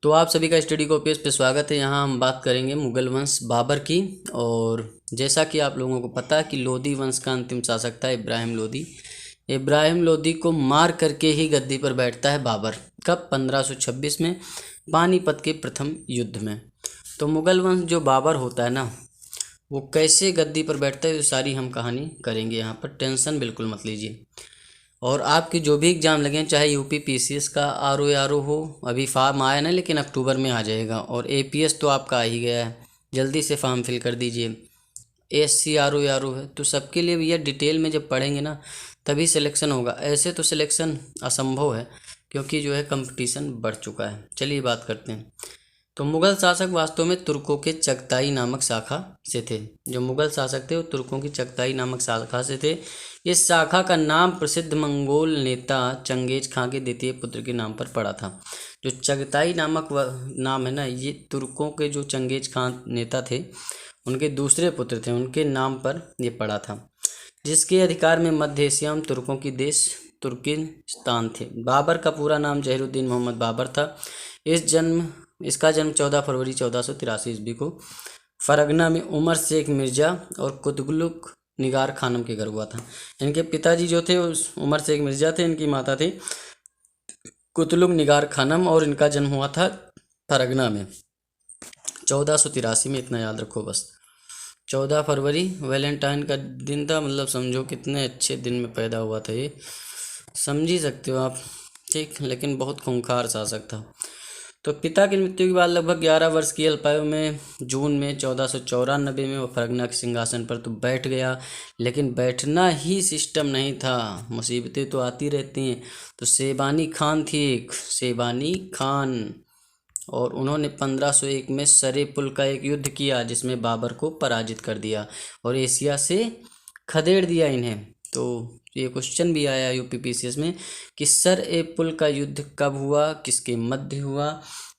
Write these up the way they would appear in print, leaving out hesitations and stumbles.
तो आप सभी का स्टडी कॉपीज पे स्वागत है। यहाँ हम बात करेंगे मुगल वंश बाबर की। और जैसा कि आप लोगों को पता है कि लोदी वंश का अंतिम शासक था इब्राहिम लोदी। इब्राहिम लोदी को मार करके ही गद्दी पर बैठता है बाबर। कब? 1526 में, पानीपत के प्रथम युद्ध में। तो मुगल वंश जो बाबर होता है ना, वो कैसे गद्दी पर बैठता है, ये सारी हम कहानी करेंगे यहाँ पर। टेंशन बिल्कुल मत लीजिए। और आपकी जो भी एग्ज़ाम लगे, चाहे यूपी पीसीएस का आरओ हो, अभी फॉर्म आया ना, लेकिन अक्टूबर में आ जाएगा। और एपीएस तो आपका आ ही गया है, जल्दी से फॉर्म फिल कर दीजिए। एससी आरओ है, तो सबके लिए भैया डिटेल में जब पढ़ेंगे ना तभी सिलेक्शन होगा। ऐसे तो सिलेक्शन असंभव है, क्योंकि जो है कंपटीशन बढ़ चुका है। चलिए बात करते हैं। तो मुगल शासक वास्तव में तुर्कों के चगताई नामक शाखा से थे। जो मुगल शासक थे वो तुर्कों की चगताई नामक शाखा से थे। इस शाखा का नाम प्रसिद्ध मंगोल नेता चंगेज खां के द्वितीय पुत्र के नाम पर पड़ा था। जो चगताई नामक नाम है ना, ये तुर्कों के जो चंगेज खां नेता थे उनके दूसरे पुत्र थे, उनके नाम पर ये पड़ा था। जिसके अधिकार में मध्य एशिया में तुर्कों की देश तुर्किस्तान थे। बाबर का पूरा नाम जहीरुद्दीन मोहम्मद बाबर था। इसका जन्म 14 फरवरी 1483 ईस्वी को फरगना में उमर शेख मिर्जा और कुतुगलुक निगार खानम के घर हुआ था। इनके पिताजी जो थे उस उमर शेख मिर्जा थे, इनकी माता थी कुतुलुक निगार खानम, और इनका जन्म हुआ था फरगना में 1483 में। इतना याद रखो बस। 14 फरवरी वैलेंटाइन का दिन था, मतलब समझो कितने अच्छे दिन में पैदा हुआ था ये, समझ ही सकते हो आप, ठीक। लेकिन बहुत खूंखार शासक था। तो पिता की मृत्यु के बाद लगभग 11 वर्ष की अल्पायु में जून में 1494 में वो फरगना के सिंहासन पर तो बैठ गया। लेकिन बैठना ही सिस्टम नहीं था, मुसीबतें तो आती रहती हैं। तो शेबानी खान थी एक, शेबानी खान, और उन्होंने 1501 में सरे पुल का एक युद्ध किया जिसमें बाबर को पराजित कर दिया और एशिया से खदेड़ दिया इन्हें। तो ये क्वेश्चन भी आया यूपी पीसीएस में कि सर ए पुल का युद्ध कब हुआ, किसके मध्य हुआ?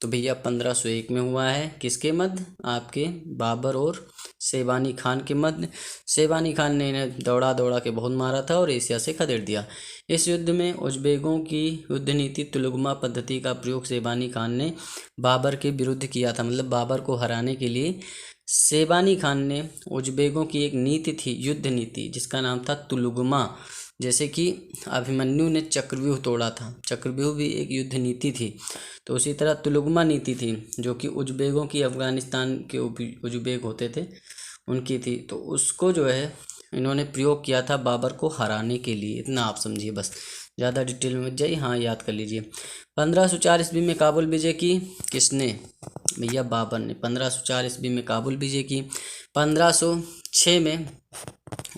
तो भैया 1501 में हुआ है। किसके मध्य? आपके बाबर और शेबानी खान के मध्य। शेबानी खान ने इन्हें दौड़ा दौड़ा के बहुत मारा था और एशिया से खदेड़ दिया। इस युद्ध में उज़्बेकों की युद्ध नीति तुलुगमा पद्धति का प्रयोग शेबानी खान ने बाबर के विरुद्ध किया था। मतलब बाबर को हराने के लिए शेबानी खान ने उज़्बेकों की एक नीति थी, युद्ध नीति, जिसका नाम था तुलुगमा। जैसे कि अभिमन्यु ने चक्रव्यूह तोड़ा था, चक्रव्यूह भी एक युद्ध नीति थी। तो उसी तरह तुलुगमा नीति थी, जो कि उज़्बेकों की, अफ़गानिस्तान के उज़्बेक होते थे, उनकी थी। तो उसको जो है इन्होंने प्रयोग किया था बाबर को हराने के लिए। इतना आप समझिए बस, ज़्यादा डिटेल में मत जाइए, हाँ याद कर लीजिए। 1504 ईस्वी में काबुल विजय की किसने? भैया बाबर ने। 1504 ईस्वी में काबुल विजय की। 1506 में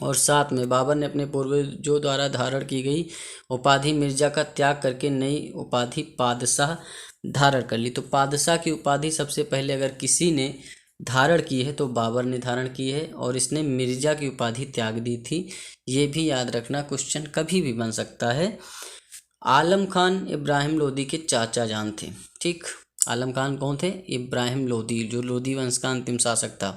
और 7 में बाबर ने अपने पूर्वजों द्वारा धारण की गई उपाधि मिर्जा का त्याग करके नई उपाधि पादशाह धारण कर ली। तो पादशाह की उपाधि सबसे पहले अगर किसी ने धारण की है तो बाबर ने धारण की है, और इसने मिर्जा की उपाधि त्याग दी थी। ये भी याद रखना, क्वेश्चन कभी भी बन सकता है। आलम खान इब्राहिम लोदी के चाचा जान थे, ठीक। आलम खान कौन थे? इब्राहिम लोदी, जो लोदी वंश का अंतिम शासक था।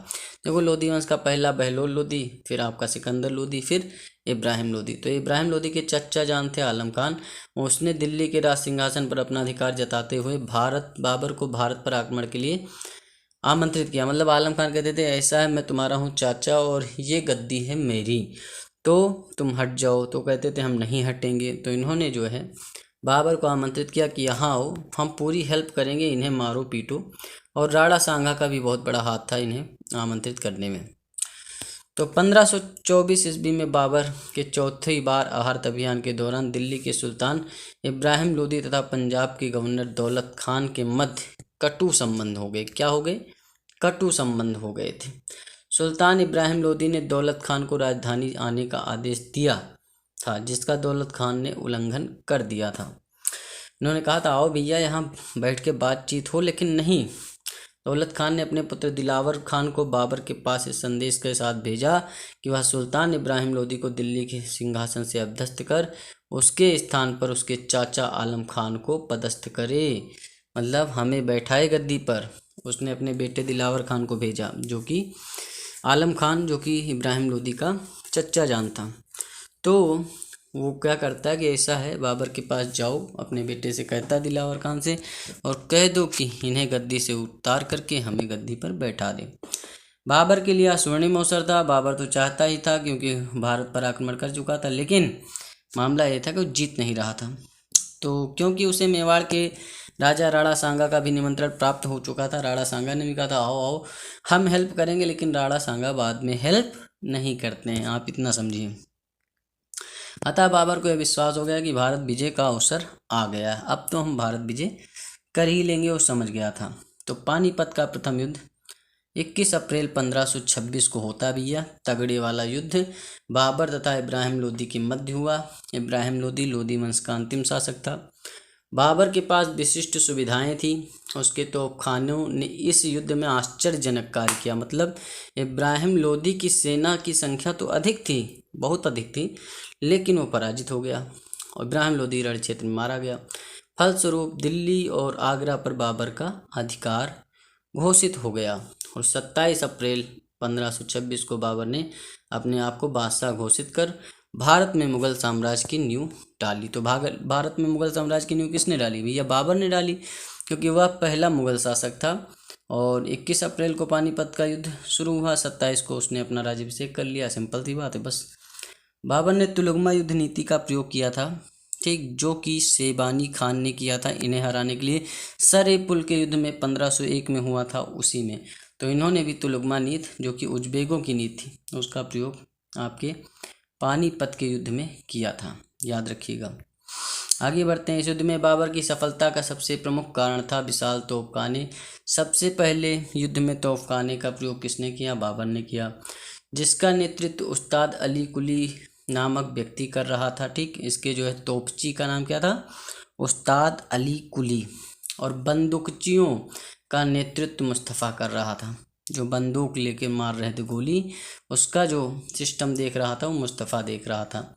देखो, लोदी वंश का पहला बहलोल लोदी, फिर आपका सिकंदर लोदी, फिर इब्राहिम लोदी। तो इब्राहिम लोदी के चचा जान थे आलम खान। उसने दिल्ली के राज सिंहासन पर अपना अधिकार जताते हुए बाबर को भारत पर आक्रमण के लिए आमंत्रित किया। मतलब आलम खान कहते थे ऐसा है, मैं तुम्हारा हूँ चाचा और ये गद्दी है मेरी, तो तुम हट जाओ। तो कहते थे हम नहीं हटेंगे। तो इन्होंने जो है बाबर को आमंत्रित किया कि यहाँ आओ, हम पूरी हेल्प करेंगे, इन्हें मारो पीटो। और राणा सांगा का भी बहुत बड़ा हाथ था इन्हें आमंत्रित करने में। तो 1524 ईस्वी में बाबर के चौथी बार आहार अभियान के दौरान दिल्ली के सुल्तान इब्राहिम लोदी तथा पंजाब के गवर्नर दौलत खान के मध्य कटु संबंध हो गए। क्या हो गए? कटु संबंध हो गए थे। सुल्तान इब्राहिम लोदी ने दौलत खान को राजधानी आने का आदेश दिया था, जिसका दौलत खान ने उल्लंघन कर दिया था। इन्होंने कहा था आओ भैया यहाँ बैठ के बातचीत हो, लेकिन नहीं। दौलत खान ने अपने पुत्र दिलावर खान को बाबर के पास इस संदेश के साथ भेजा कि वह सुल्तान इब्राहिम लोदी को दिल्ली के सिंहासन से अपदस्थ कर उसके स्थान पर उसके चाचा आलम खान को पदस्थ करे। मतलब हमें बैठाए गद्दी पर। उसने अपने बेटे दिलावर खान को भेजा, जो कि आलम खान, जो कि इब्राहिम लोदी का चचा जान था। तो वो क्या करता है कि ऐसा है, बाबर के पास जाओ, अपने बेटे से कहता दिलावर खान से, और कह दो कि इन्हें गद्दी से उतार करके हमें गद्दी पर बैठा दे। बाबर के लिए स्वर्णिम अवसर था। बाबर तो चाहता ही था क्योंकि भारत पर आक्रमण कर चुका था, लेकिन मामला ये था कि वो जीत नहीं रहा था। तो क्योंकि उसे मेवाड़ के राजा राणा सांगा का भी निमंत्रण प्राप्त हो चुका था, राणा सांगा ने भी कहा था आओ आओ हम हेल्प करेंगे, लेकिन राणा सांगा बाद में हेल्प नहीं करते हैं, आप इतना समझिए। अतः बाबर को यह विश्वास हो गया कि भारत विजय का अवसर आ गया, अब तो हम भारत विजय कर ही लेंगे, वो समझ गया था। तो पानीपत का प्रथम युद्ध 21 अप्रैल 1526 को होता भैया, तगड़े वाला युद्ध बाबर तथा इब्राहिम लोदी के मध्य हुआ। इब्राहिम लोदी लोदी वंश का अंतिम शासक था। बाबर के पास विशिष्ट सुविधाएं थी, उसके तोपखानों ने इस युद्ध में आश्चर्यजनक कार्य किया। मतलब इब्राहिम लोदी की सेना की संख्या तो अधिक थी, बहुत अधिक थी, लेकिन वो पराजित हो गया और इब्राहिम लोदी रण क्षेत्र में मारा गया। फलस्वरूप दिल्ली और आगरा पर बाबर का अधिकार घोषित हो गया और 27 अप्रैल 1526 को बाबर ने अपने आप को बादशाह घोषित कर भारत में मुगल साम्राज्य की नींव डाली। तो भारत में मुगल साम्राज्य की नींव किसने डाली? भैया बाबर ने डाली, क्योंकि वह पहला मुगल शासक था। और 21 अप्रैल को पानीपत का युद्ध शुरू हुआ, 27 को उसने अपना राज्याभिषेक कर लिया। सिंपल सी बात है बस। बाबर ने तुलगमा युद्ध नीति का प्रयोग किया था, ठीक, जो कि शेबानी खान ने किया था इन्हें हराने के लिए। सर ए पुल के युद्ध में 1501 में हुआ था, उसी में तो इन्होंने भी तुलगमा नीति, जो कि उज्बेकों की नीति थी, उसका प्रयोग आपके पानीपत के युद्ध में किया था, याद रखिएगा। आगे बढ़ते हैं। इस युद्ध में बाबर की सफलता का सबसे प्रमुख कारण था विशाल तोपखाने। सबसे पहले युद्ध में तोपखाने का प्रयोग किसने किया? बाबर ने किया, जिसका नेतृत्व उस्ताद अली कुली नामक व्यक्ति कर रहा था। ठीक, इसके जो है तोपची का नाम क्या था? उस्ताद अली कुली। और बंदूकचियों का नेतृत्व मुस्तफ़ा कर रहा था, जो बंदूक लेके मार रहे थे गोली, उसका जो सिस्टम देख रहा था वो मुस्तफ़ा देख रहा था।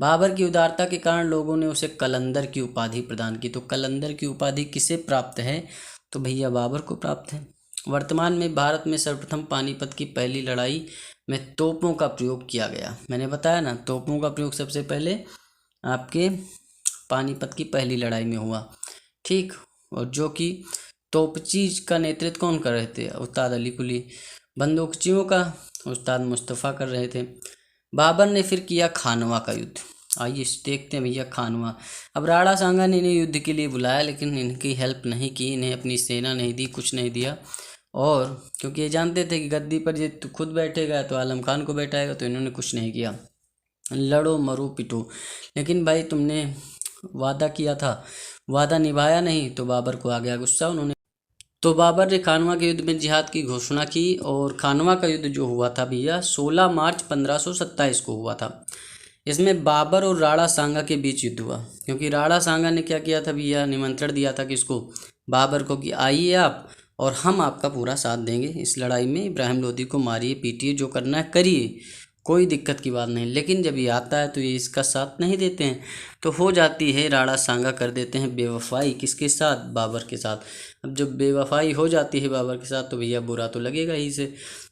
बाबर की उदारता के कारण लोगों ने उसे कलंदर की उपाधि प्रदान की। तो कलंदर की उपाधि किसे प्राप्त है? तो भैया बाबर को प्राप्त है। वर्तमान में भारत में सर्वप्रथम पानीपत की पहली लड़ाई में तोपों का प्रयोग किया गया। मैंने बताया ना, तोपों का प्रयोग सबसे पहले आपके पानीपत की पहली लड़ाई में हुआ। ठीक, और जो कि तोपची का नेतृत्व कौन कर रहे थे? उस्ताद अली कुली। बंदूकचियों का उस्ताद मुस्तफ़ा कर रहे थे। बाबर ने फिर किया खानवा का युद्ध। आइए देखते हैं भैया खानवा। अब राणा सांगा ने इन्हें युद्ध के लिए बुलाया, लेकिन इनकी हेल्प नहीं की, इन्हें अपनी सेना नहीं दी, कुछ नहीं दिया। और क्योंकि ये जानते थे कि गद्दी पर ये खुद बैठेगा तो आलम खान को बैठाएगा, तो इन्होंने कुछ नहीं किया। लड़ो मरो पिटो, लेकिन भाई तुमने वादा किया था, वादा निभाया नहीं, तो बाबर को आ गया गुस्सा। तो बाबर ने खानवा के युद्ध में जिहाद की घोषणा की। और खानवा का युद्ध जो हुआ था भैया 16 मार्च 1527 को हुआ था। इसमें बाबर और राणा सांगा के बीच युद्ध हुआ, क्योंकि राणा सांगा ने क्या किया था भैया? निमंत्रण दिया था किसको? बाबर को, कि आइए आप और हम आपका पूरा साथ देंगे इस लड़ाई में, इब्राहिम लोदी को मारिए पीटिए, जो करना है करिए, कोई दिक्कत की बात नहीं। लेकिन जब ये आता है तो ये इसका साथ नहीं देते हैं, तो हो जाती है राणा सांगा कर देते हैं बेवफाई। किसके साथ? बाबर के साथ। अब जब बेवफाई हो जाती है बाबर के साथ तो भैया बुरा तो लगेगा ही से।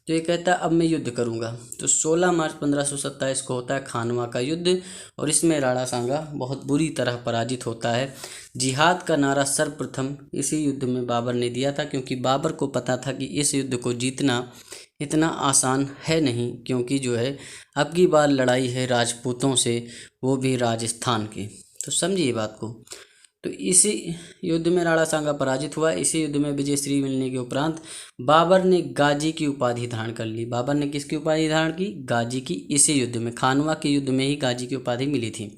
तो ये कहता है अब मैं युद्ध करूंगा। तो 16 मार्च 1527 को होता है खानवा का युद्ध, और इसमें राणा सांगा बहुत बुरी तरह पराजित होता है। जिहाद का नारा सर्वप्रथम इसी युद्ध में बाबर ने दिया था, क्योंकि बाबर को पता था कि इस युद्ध को जीतना इतना आसान है नहीं, क्योंकि जो है अब की बार लड़ाई है राजपूतों से, वो भी राजस्थान के। तो समझिए बात को। तो इसी युद्ध में राणा सांगा पराजित हुआ। इसी युद्ध में विजयश्री मिलने के उपरांत बाबर ने गाजी की उपाधि धारण कर ली। बाबर ने किसकी उपाधि धारण की? गाजी की। इसी युद्ध में, खानवा के युद्ध में ही गाजी की उपाधि मिली थी।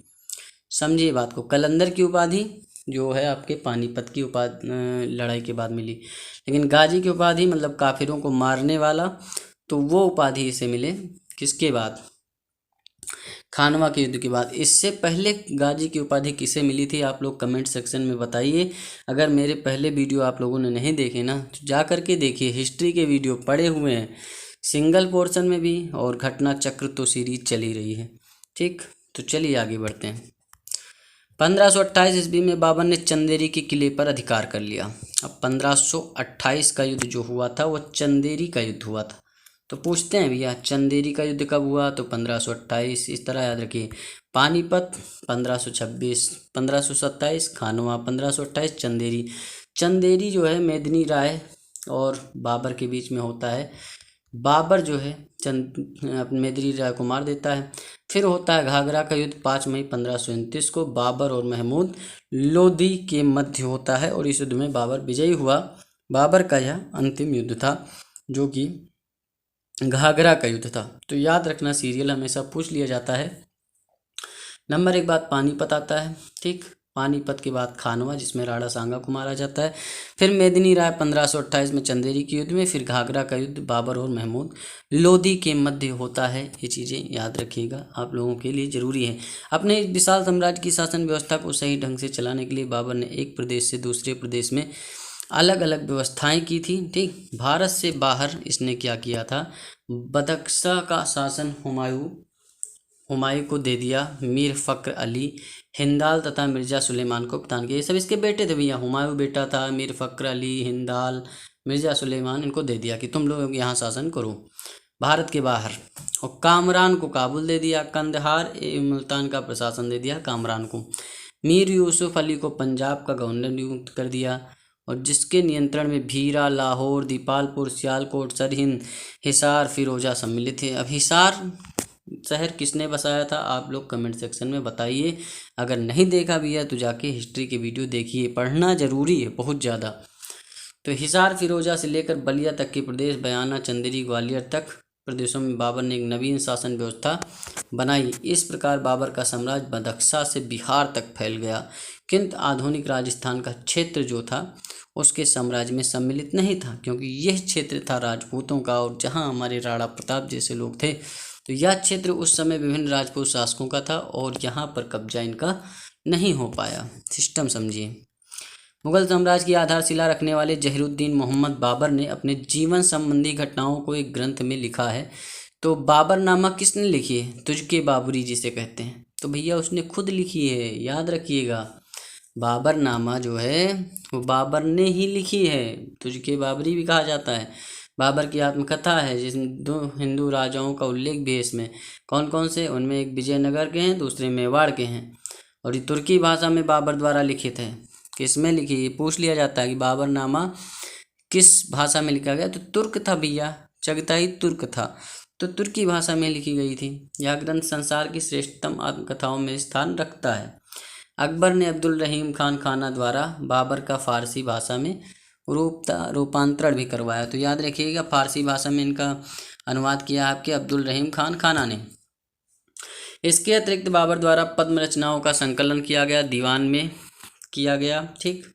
समझिए बात को। कलंदर की उपाधि जो है आपके पानीपत की लड़ाई के बाद मिली, लेकिन गाजी की उपाधि मतलब काफिरों को मारने वाला, तो वो उपाधि इसे मिले किसके बाद? खानवा के युद्ध के बाद। इससे पहले गाजी की उपाधि किसे मिली थी? आप लोग कमेंट सेक्शन में बताइए। अगर मेरे पहले वीडियो आप लोगों ने नहीं देखे ना, तो जा करके देखिए, हिस्ट्री के वीडियो पड़े हुए हैं, सिंगल पोर्शन में भी, और घटना चक्र तो सीरीज चली रही है। ठीक, तो चलिए आगे बढ़ते हैं। 1528 ईस्वी में बाबर ने चंदेरी के किले पर अधिकार कर लिया। अब 1528 का युद्ध जो हुआ था वो चंदेरी का युद्ध हुआ था। तो पूछते हैं भैया चंदेरी का युद्ध कब हुआ, तो 1528, इस तरह याद रखिए। पानीपत 1526, 1527 खानवा, 1528 चंदेरी। चंदेरी जो है मेदिनी राय और बाबर के बीच में होता है। बाबर जो है मेदिनी राय को मार देता है। फिर होता है घाघरा का युद्ध 5 मई 1529 को बाबर और महमूद लोदी के मध्य होता है और इस युद्ध में बाबर विजयी हुआ। बाबर का यह अंतिम युद्ध था जो कि घाघरा का युद्ध था। तो याद रखना, सीरियल हमेशा पूछ लिया जाता है। नंबर 1 बात पानीपत आता है, ठीक। पानीपत के बाद खानवा जिसमें राणा सांगा को मारा जाता है। फिर मेदिनी राय 1528 में चंदेरी के युद्ध में। फिर घाघरा का युद्ध बाबर और महमूद लोदी के मध्य होता है। ये चीज़ें याद रखिएगा, आप लोगों के लिए ज़रूरी है। अपने विशाल साम्राज्य की शासन व्यवस्था को सही ढंग से चलाने के लिए बाबर ने एक प्रदेश से दूसरे प्रदेश में अलग अलग व्यवस्थाएं की थी, ठीक। भारत से बाहर इसने क्या किया था, बदख्शा का शासन हुमायूं को दे दिया। मीर फ़ख्र अली, हिंदाल तथा मिर्ज़ा सुलेमान को प्रदान किया। ये सब इसके बेटे थे भैया, हुमायूं बेटा था, मीर फ़ख्र अली, हिंदाल, मिर्ज़ा सुलेमान, इनको दे दिया कि तुम लोग यहाँ शासन करो भारत के बाहर। और कामरान को काबुल दे दिया, कंदहार एवं मुल्तान का प्रशासन दे दिया कामरान को। मीर यूसुफ अली को पंजाब का गवर्नर नियुक्त कर दिया और जिसके नियंत्रण में भीरा, लाहौर, दीपालपुर, सियालकोट, सरहिंद, हिसार, फिरोजा सम्मिलित थे। अब हिसार शहर किसने बसाया था, आप लोग कमेंट सेक्शन में बताइए। अगर नहीं देखा भी है तो जाके हिस्ट्री के वीडियो देखिए, पढ़ना ज़रूरी है बहुत ज़्यादा। तो हिसार, फिरोजा से लेकर बलिया तक के प्रदेश, बयाना, चंदेरी, ग्वालियर तक प्रदेशों में बाबर ने एक नवीन शासन व्यवस्था बनाई। इस प्रकार बाबर का साम्राज्य बदख्शा से बिहार तक फैल गया, किंतु आधुनिक राजस्थान का क्षेत्र जो था उसके साम्राज्य में सम्मिलित नहीं था, क्योंकि यह क्षेत्र था राजपूतों का और जहां हमारे राणा प्रताप जैसे लोग थे। तो यह क्षेत्र उस समय विभिन्न राजपूत शासकों का था और यहाँ पर कब्जा इनका नहीं हो पाया। सिस्टम समझिए। मुगल साम्राज्य की आधारशिला रखने वाले जहीरुद्दीन मोहम्मद बाबर ने अपने जीवन संबंधी घटनाओं को एक ग्रंथ में लिखा है। तो बाबरनामा किसने लिखी है, तुझके बाबरी जिसे कहते हैं, तो भैया उसने खुद लिखी है, याद रखिएगा। बाबरनामा जो है वो बाबर ने ही लिखी है, तुझके बाबरी भी कहा जाता है। बाबर की आत्मकथा है जिसमें 2 हिंदू राजाओं का उल्लेख भी है इसमें। कौन कौन से, उनमें एक विजयनगर के हैं, दूसरे मेवाड़ के हैं। और ये तुर्की भाषा में बाबर द्वारा लिखित है। किस में लिखी, ये पूछ लिया जाता है कि बाबरनामा किस भाषा में लिखा गया, तो तुर्क था भैया, चगताई तुर्क था, तो तुर्की भाषा में लिखी गई थी। यह ग्रंथ संसार की श्रेष्ठतम आत्मकथाओं में स्थान रखता है। अकबर ने अब्दुल रहीम खान खाना द्वारा बाबर का फारसी भाषा में रूपांतरण भी करवाया। तो याद रखिएगा, फारसी भाषा में इनका अनुवाद किया आपके अब्दुल रहीम खान खाना ने। इसके अतिरिक्त बाबर द्वारा पद्म रचनाओं का संकलन किया गया, दीवान में किया गया, ठीक।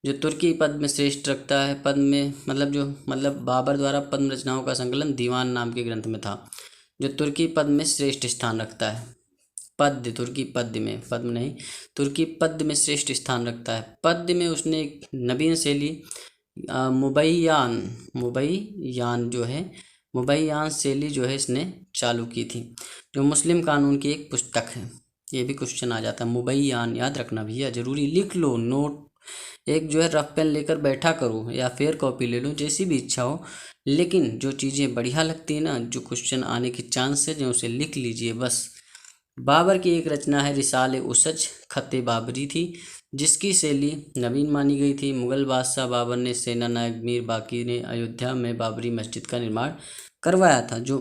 जो तुर्की पद में श्रेष्ठ रखता है, पद में मतलब बाबर द्वारा पद्म रचनाओं का संकलन दीवान नाम के ग्रंथ में था, जो तुर्की पद में श्रेष्ठ स्थान रखता है। पद्य, तुर्की पद्य में, पद्म नहीं, तुर्की पद्य में श्रेष्ठ स्थान रखता है। पद्य में उसने एक नवीन शैली मुबैयान शैली जो है इसने चालू की थी, जो मुस्लिम कानून की एक पुस्तक है। ये भी क्वेश्चन आ जाता है, मुबैयान, याद रखना भैया, जरूरी लिख लो, नोट एक जो है रफ पेन लेकर बैठा करो या फेयर कॉपी ले लो, जैसी भी इच्छा हो, लेकिन जो चीज़ें बढ़िया लगती है ना, जो क्वेश्चन आने की चांस है, जो उसे लिख लीजिए बस। बाबर की एक रचना है रिसाले उसज खत्ते बाबरी थी, जिसकी शैली नवीन मानी गई थी। मुगल बादशाह बाबर ने सेना नायक मीर बाकी ने अयोध्या में बाबरी मस्जिद का निर्माण करवाया था। जो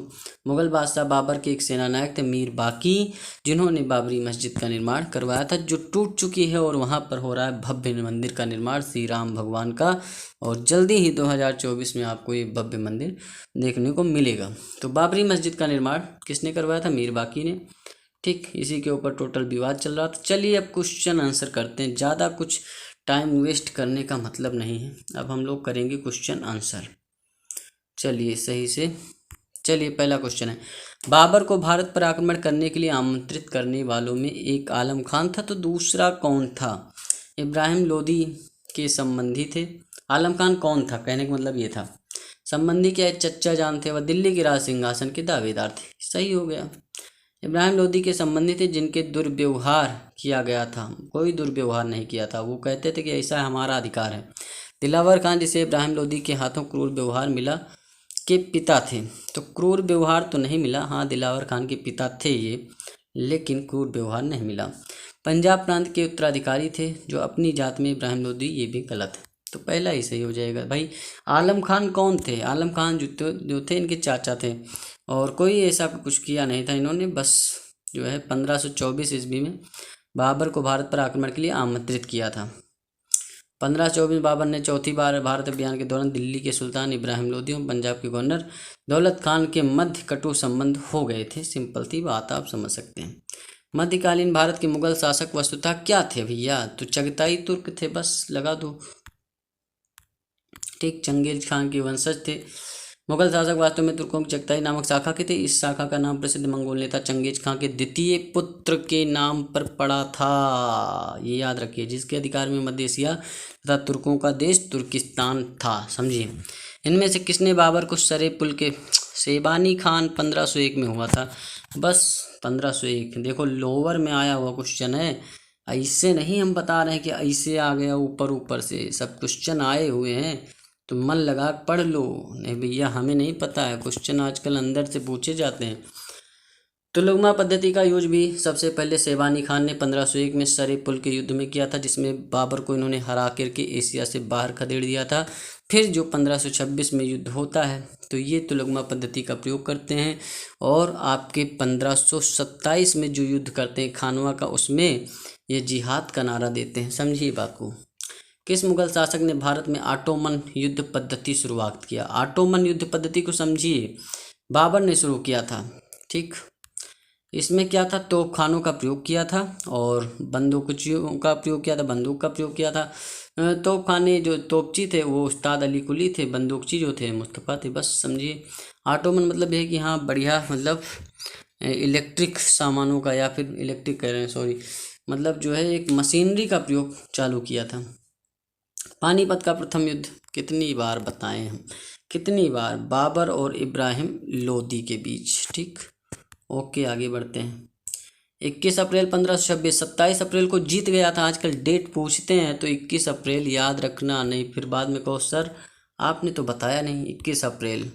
मुगल बादशाह बाबर के एक सेना नायक थे मीर बाकी, जिन्होंने बाबरी मस्जिद का निर्माण करवाया था, जो टूट चुकी है और वहां पर हो रहा है भव्य मंदिर का निर्माण श्री राम भगवान का, और जल्दी ही 2024 में आपको ये भव्य मंदिर देखने को मिलेगा। तो बाबरी मस्जिद का निर्माण किसने करवाया था, मीर बाकी ने, ठीक। इसी के ऊपर टोटल विवाद चल रहा था। चलिए अब क्वेश्चन आंसर करते हैं, ज़्यादा कुछ टाइम वेस्ट करने का मतलब नहीं है। अब हम लोग करेंगे क्वेश्चन आंसर। चलिए सही से, चलिए पहला क्वेश्चन है, बाबर को भारत पर आक्रमण करने के लिए आमंत्रित करने वालों में एक आलम खान था, तो दूसरा कौन था। इब्राहिम लोदी के संबंधी थे। आलम खान कौन था, कहने का मतलब ये था, संबंधी क्या है, चच्चा जान थे, वह दिल्ली के राज सिंहासन के दावेदार थे। सही हो गया। इब्राहिम लोदी के संबंधी थे जिनके दुर्व्यवहार किया गया था, कोई दुर्व्यवहार नहीं किया था, वो कहते थे कि ऐसा हमारा अधिकार है। दिलावर खान, जिसे इब्राहिम लोदी के हाथों क्रूर व्यवहार मिला, के पिता थे। तो क्रूर व्यवहार तो नहीं मिला, हाँ दिलावर खान के पिता थे ये, लेकिन क्रूर व्यवहार नहीं मिला। पंजाब प्रांत के उत्तराधिकारी थे जो अपनी जात में इब्राहिम लोदी, ये भी गलत है, तो पहला ही सही हो जाएगा भाई। आलम खान कौन थे? आलम खान जो थे इनके चाचा थे, और कोई ऐसा कुछ किया नहीं था इन्होंने, बस जो है 1524 ईस्वी में बाबर को भारत पर आक्रमण के लिए आमंत्रित किया था। 1524 बाबर ने चौथी बार भारत अभियान के दौरान दिल्ली के सुल्तान इब्राहिम लोदी और पंजाब के गवर्नर दौलत खान के मध्य कटु संबंध हो गए थे। सिंपल सी बात, आप समझ सकते हैं। मध्यकालीन भारत के मुगल शासक वस्तुतः क्या थे भैया? तो चगताई तुर्क थे, बस लगा दो। ठीक, चंगेज खान के वंशज थे। मुगल शासक वास्तव में तुर्कों की चगताई नामक शाखा के थे। इस शाखा का नाम प्रसिद्ध मंगोल नेता चंगेज खान के द्वितीय पुत्र के नाम पर पड़ा था, ये याद रखिए, जिसके अधिकार में मध्य एशिया तथा तुर्कों का देश तुर्किस्तान था। समझिए, इनमें से किसने बाबर को सरे पुल के? शेबानी खान, 1501 में हुआ था, बस 1501। देखो लोअर में आया हुआ क्वेश्चन है, ऐसे नहीं हम बता रहे हैं कि ऐसे आ गया ऊपर ऊपर से, सब क्वेश्चन आए हुए हैं तो मन लगा पढ़ लो। नहीं भैया हमें नहीं पता है, क्वेश्चन आजकल अंदर से पूछे जाते हैं। तो लुगमा पद्धति का यूज भी सबसे पहले शेबानी खान ने 1501 में सरे पुल के युद्ध में किया था, जिसमें बाबर को इन्होंने हरा करके एशिया से बाहर खदेड़ दिया था। फिर जो 1526 में युद्ध होता है तो ये तुलगमा पद्धति का प्रयोग करते हैं, और आपके 1527 में जो युद्ध करते हैं खानवा का, उसमें ये जिहाद का नारा देते हैं। समझिए बात को। किस मुगल शासक ने भारत में ऑटोमन युद्ध पद्धति शुरुआत किया? ऑटोमन युद्ध पद्धति को समझिए, बाबर ने शुरू किया था। ठीक, इसमें क्या था? तोपखानों का प्रयोग किया था और बंदूकों का प्रयोग किया था, बंदूक का प्रयोग किया था। तोपखाने जो तोपची थे वो उस्ताद अली कुली थे, बंदूकची जो थे मुस्तफ़ा थे। बस समझिए, ऑटोमन मतलब है कि हाँ बढ़िया, मतलब इलेक्ट्रिक सामानों का, या फिर इलेक्ट्रिक कह रहे हैं सॉरी, मतलब जो है एक मशीनरी का प्रयोग चालू किया था। पानीपत का प्रथम युद्ध कितनी बार बताएं हम, कितनी बार? बाबर और इब्राहिम लोदी के बीच। ठीक, ओके आगे बढ़ते हैं। 21 अप्रैल 1526, 27 अप्रैल को जीत गया था। आजकल डेट पूछते हैं तो 21 अप्रैल याद रखना, नहीं फिर बाद में कहो सर आपने तो बताया नहीं। 21 अप्रैल,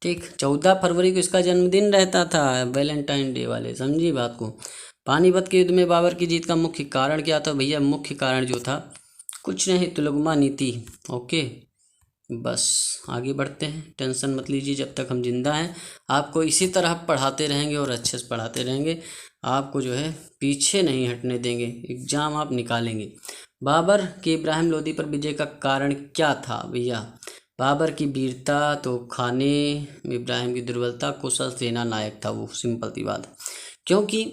ठीक। 14 फरवरी को इसका जन्मदिन रहता था, वैलेंटाइन डे वाले, समझिए बात को। पानीपत के युद्ध में बाबर की जीत का मुख्य कारण क्या था भैया? मुख्य कारण जो था कुछ नहीं, तुलगमा नीति। ओके, बस आगे बढ़ते हैं, टेंशन मत लीजिए, जब तक हम जिंदा हैं आपको इसी तरह पढ़ाते रहेंगे और अच्छे से पढ़ाते रहेंगे, आपको जो है पीछे नहीं हटने देंगे, एग्जाम आप निकालेंगे। बाबर के इब्राहिम लोदी पर विजय का कारण क्या था भैया? बाबर की वीरता, तोपखाने, इब्राहिम की दुर्बलता, कुशल सेना नायक था वो, सिंपल सी बात। क्योंकि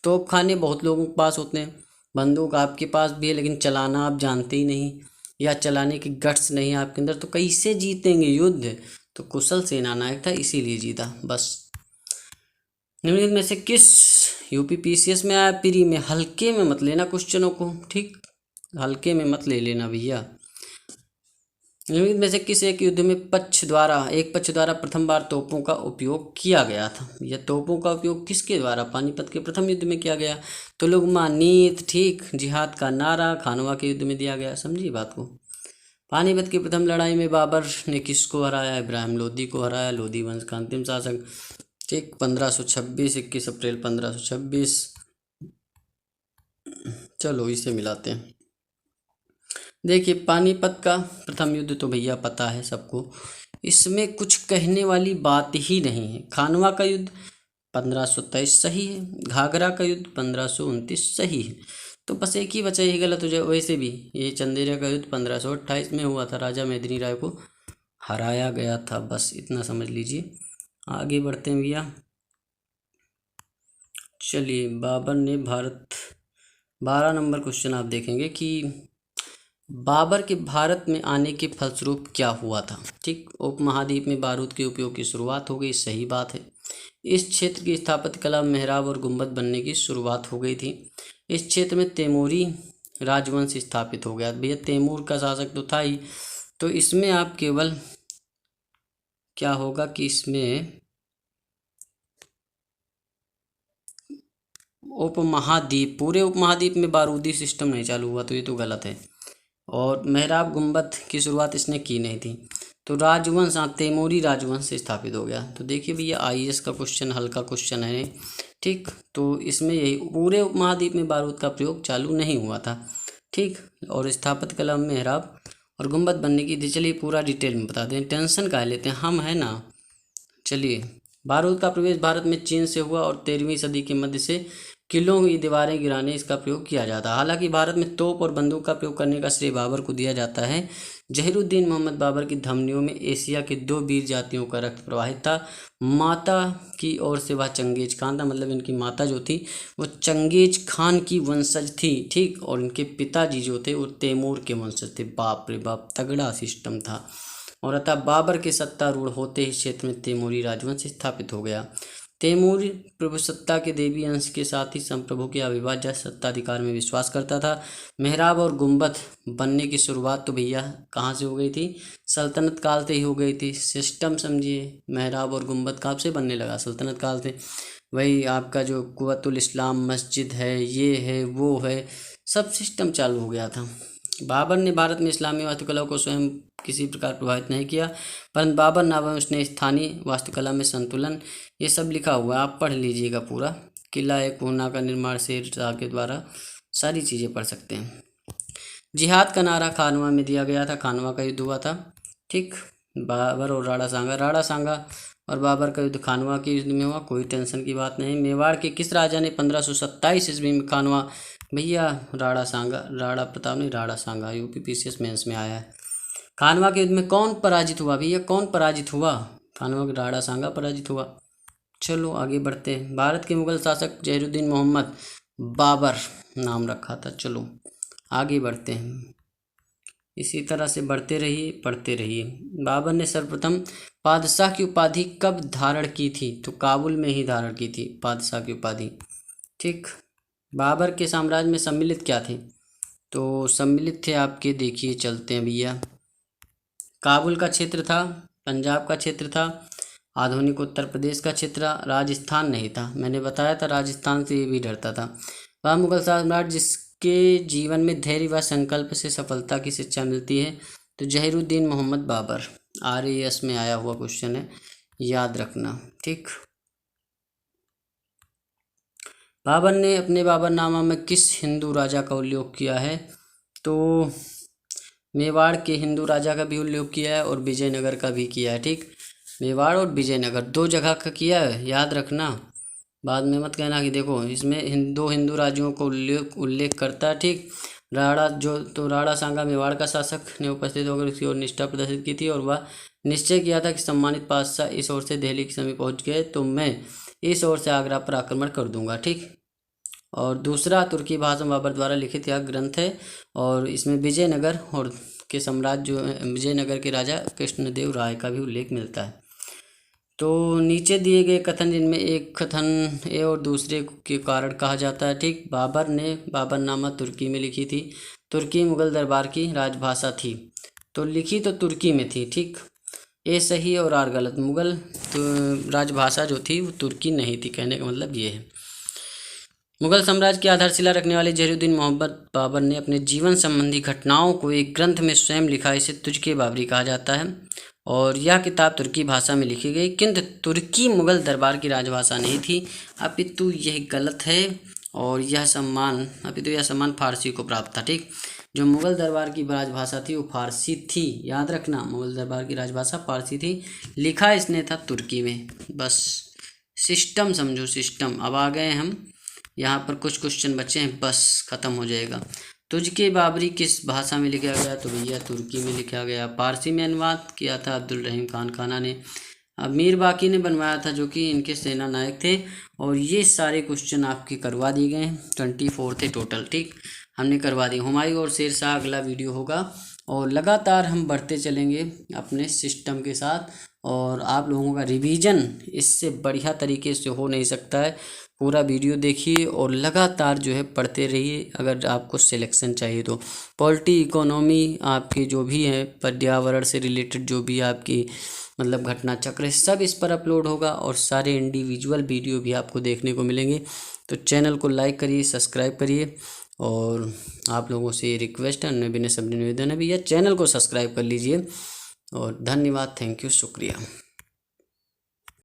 तोपखाने बहुत लोगों के पास होते हैं, बंदूक आपके पास भी है लेकिन चलाना आप जानते ही नहीं, या चलाने की गट्स नहीं है आपके अंदर, तो कैसे जीतेंगे युद्ध? तो कुशल सेना नायक था, इसीलिए जीता। बस निम्नलिखित में से किस, यूपीपीसीएस में आया प्री में, हल्के में मत लेना क्वेश्चनों को, ठीक, हल्के में मत ले लेना भैया। निम्नलिखित में से किस एक युद्ध में एक पक्ष द्वारा प्रथम बार तोपों का उपयोग किया गया था? यह तोपों का उपयोग किसके द्वारा? पानीपत के प्रथम युद्ध में किया गया। तुलगमा नीत, ठीक, जिहाद का नारा खानवा के युद्ध में दिया गया। समझिए बात को। पानीपत की प्रथम लड़ाई में बाबर ने किसको हराया? इब्राहिम लोदी को हराया, लोदी वंश का अंतिम शासक। ठीक, 1526, 21 अप्रैल 1526। चलो इसे मिलाते हैं। देखिए पानीपत का प्रथम युद्ध तो भैया पता है सबको, इसमें कुछ कहने वाली बात ही नहीं है। खानवा का युद्ध 1523 सही है, घाघरा का युद्ध 1529 सही है, तो बस एक ही बचा, यही गलत हो जाए। वैसे भी ये चंदेरिया का युद्ध 1528 में हुआ था, राजा मेदिनी राय को हराया गया था, बस इतना समझ लीजिए। आगे बढ़ते हैं भैया, चलिए। बाबर ने भारत, 12 नंबर क्वेश्चन आप देखेंगे कि बाबर के भारत में आने के फलस्वरूप क्या हुआ था? ठीक, उपमहाद्वीप में बारूद के उपयोग की शुरुआत हो गई, सही बात है। इस क्षेत्र की स्थापत्य कला मेहराब और गुंबद बनने की शुरुआत हो गई थी। इस क्षेत्र में तैमूरी राजवंश स्थापित हो गया। भैया तैमूर का शासक तो था ही, तो इसमें आप केवल क्या होगा कि इसमें उपमहाद्वीप, पूरे उपमहाद्वीप में बारूदी सिस्टम नहीं चालू हुआ, तो ये तो गलत है। और मेहराब गुंबद की शुरुआत इसने की नहीं थी, तो राजवंश, हाँ तैमूरी राजवंश स्थापित हो गया। तो देखिए भैया IAS का क्वेश्चन, हल्का क्वेश्चन है ठीक। तो इसमें यही पूरे उपमहाद्वीप में बारूद का प्रयोग चालू नहीं हुआ था ठीक। और स्थापत्य कला में मेहराब और गुंबद बनने की थी। चलिए पूरा डिटेल में बता दें, टेंशन काहे लेते हैं हम, है ना। चलिए, बारूद का प्रवेश भारत में चीन से हुआ और 13वीं सदी के मध्य से किलों की दीवारें गिराने इसका प्रयोग किया जाता है। हालांकि भारत में तोप और बंदूक का प्रयोग करने का श्रेय बाबर को दिया जाता है। जहीरुद्दीन मोहम्मद बाबर की धमनियों में एशिया के 2 वीर जातियों का रक्त प्रवाहित था। माता की ओर से वह चंगेज खान था, मतलब इनकी माता जो थी वो चंगेज खान की वंशज थी ठीक। और इनके पिताजी जो थे वो तैमूर के वंशज थे। बाप रे बाप, तगड़ा सिस्टम था। और अतः बाबर के सत्तारूढ़ होते ही क्षेत्र में तैमूरी राजवंश स्थापित हो गया। तैमूर प्रभुसत्ता के देवी अंश के साथ ही संप्रभु के अविभाज्य सत्ताधिकार में विश्वास करता था। मेहराब और गुंबद बनने की शुरुआत तो भैया कहाँ से हो गई थी, सल्तनत काल से ही हो गई थी। सिस्टम समझिए, मेहराब और गुंबद कब से बनने लगा, सल्तनत काल से। वही आपका जो कुव्वतुल इस्लाम मस्जिद है, ये है वो है, सब सिस्टम चालू हो गया था। बाबर ने भारत में इस्लामी वास्तुकला को स्वयं किसी प्रकार प्रभावित नहीं किया, परंतु बाबर नाम में उसने स्थानीय वास्तुकला में संतुलन, ये सब लिखा हुआ है, आप पढ़ लीजिएगा पूरा। किला एक पूर्णा का निर्माण शेर शाह के द्वारा, सारी चीज़ें पढ़ सकते हैं। जिहाद का नारा खानवा में दिया गया था, खानवा का युद्ध हुआ था ठीक। बाबर और राणा सांगा और बाबर का युद्ध खानवा के युद्ध में हुआ, कोई टेंशन की बात नहीं। मेवाड़ के किस राजा ने 1527 ईस्वी में खानवा, भैया राणा प्रताप नहीं, राणा सांगा, UPPCS मेंस में आया है। खानवा के युद्ध में कौन पराजित हुआ भैया, कौन पराजित हुआ, खानवा के राणा सांगा पराजित हुआ। चलो आगे बढ़ते हैं। भारत के मुगल शासक जहीरुद्दीन मोहम्मद बाबर नाम रखा था। चलो आगे बढ़ते हैं, इसी तरह से बढ़ते रहिए, पढ़ते रहिए। बाबर ने सर्वप्रथम बादशाह की उपाधि कब धारण की थी, तो काबुल में ही धारण की थी बादशाह की उपाधि ठीक। बाबर के साम्राज्य में सम्मिलित क्या थे, तो सम्मिलित थे आपके, देखिए चलते हैं भैया। काबुल का क्षेत्र था, पंजाब का क्षेत्र था, आधुनिक उत्तर प्रदेश का क्षेत्र, राजस्थान नहीं था। मैंने बताया था राजस्थान से ये भी डरता था। वह मुगल सम्राट जिसके जीवन में धैर्य व संकल्प से सफलता की शिक्षा मिलती है, तो जहीरुद्दीन मोहम्मद बाबर। RAS में आया हुआ क्वेश्चन है, याद रखना ठीक। बाबर ने अपने बाबरनामा में किस हिंदू राजा का उल्लेख किया है, तो मेवाड़ के हिंदू राजा का भी उल्लेख किया है और विजयनगर का भी किया है ठीक। मेवाड़ और विजयनगर 2 जगह का किया है, याद रखना, बाद में मत कहना कि देखो इसमें 2 हिंदू राज्यों को उल्लेख करता है ठीक। राणा सांगा मेवाड़ का शासक ने उपस्थित होकर उसकी ओर निष्ठा प्रदर्शित की थी और वह निश्चय किया था कि सम्मानित बादशाह इस ओर से दिल्ली के समीप पहुंच गए तो मैं इस ओर से आगरा पर आक्रमण कर दूंगा ठीक। और दूसरा तुर्की भाषा में बाबर द्वारा लिखित यह ग्रंथ है और इसमें विजयनगर और के सम्राट जो विजयनगर के राजा कृष्णदेव राय का भी उल्लेख मिलता है। तो नीचे दिए गए कथन जिनमें एक कथन ए और दूसरे के कारण कहा जाता है ठीक। बाबर ने बाबरनामा तुर्की में लिखी थी, तुर्की मुगल दरबार की राजभाषा थी, तो लिखी तो तुर्की में थी ठीक। ए सही और आर गलत, मुगल तो राजभाषा जो थी वो तुर्की नहीं थी, कहने का मतलब ये है। मुगल साम्राज्य की आधारशिला रखने वाले जहीरुद्दीन मोहम्मद बाबर ने अपने जीवन संबंधी घटनाओं को एक ग्रंथ में स्वयं लिखा, इसे तुझके बाबरी कहा जाता है और यह किताब तुर्की भाषा में लिखी गई, किंतु तुर्की मुगल दरबार की राजभाषा नहीं थी, अपितु यह गलत है और यह सम्मान फारसी को प्राप्त था ठीक। जो मुगल दरबार की राजभाषा थी वो फारसी थी, याद रखना, मुगल दरबार की राजभाषा फारसी थी, लिखा इसने था तुर्की में। बस सिस्टम समझो, सिस्टम। अब आ गए हम यहाँ पर, कुछ क्वेश्चन बचे हैं, बस ख़त्म हो जाएगा। तुझके बाबरी किस भाषा में लिखा गया, तो भैया तुर्की में लिखा गया। फारसी में अनुवाद किया था अब्दुल रहीम खान खाना ने, मीर बाकी ने बनवाया था जो कि इनके सेना नायक थे। और ये सारे क्वेश्चन आपके करवा दिए गए हैं, 24 थे टोटल ठीक, हमने करवा दिए। हुमायूं और शेर शाह अगला वीडियो होगा और लगातार हम बढ़ते चलेंगे अपने सिस्टम के साथ और आप लोगों का रिवीजन इससे बढ़िया तरीके से हो नहीं सकता है। पूरा वीडियो देखिए और लगातार जो है पढ़ते रहिए अगर आपको सिलेक्शन चाहिए तो। पॉलिटी, इकोनॉमी, आपकी जो भी है पर्यावरण से रिलेटेड जो भी आपकी मतलब घटना चक्र, सब इस पर अपलोड होगा और सारे इंडिविजुअल वीडियो भी आपको देखने को मिलेंगे। तो चैनल को लाइक करिए, सब्सक्राइब करिए और आप लोगों से रिक्वेस्ट है, विनय सब निवेदन है भैया चैनल को सब्सक्राइब कर लीजिए और धन्यवाद, थैंक यू, शुक्रिया।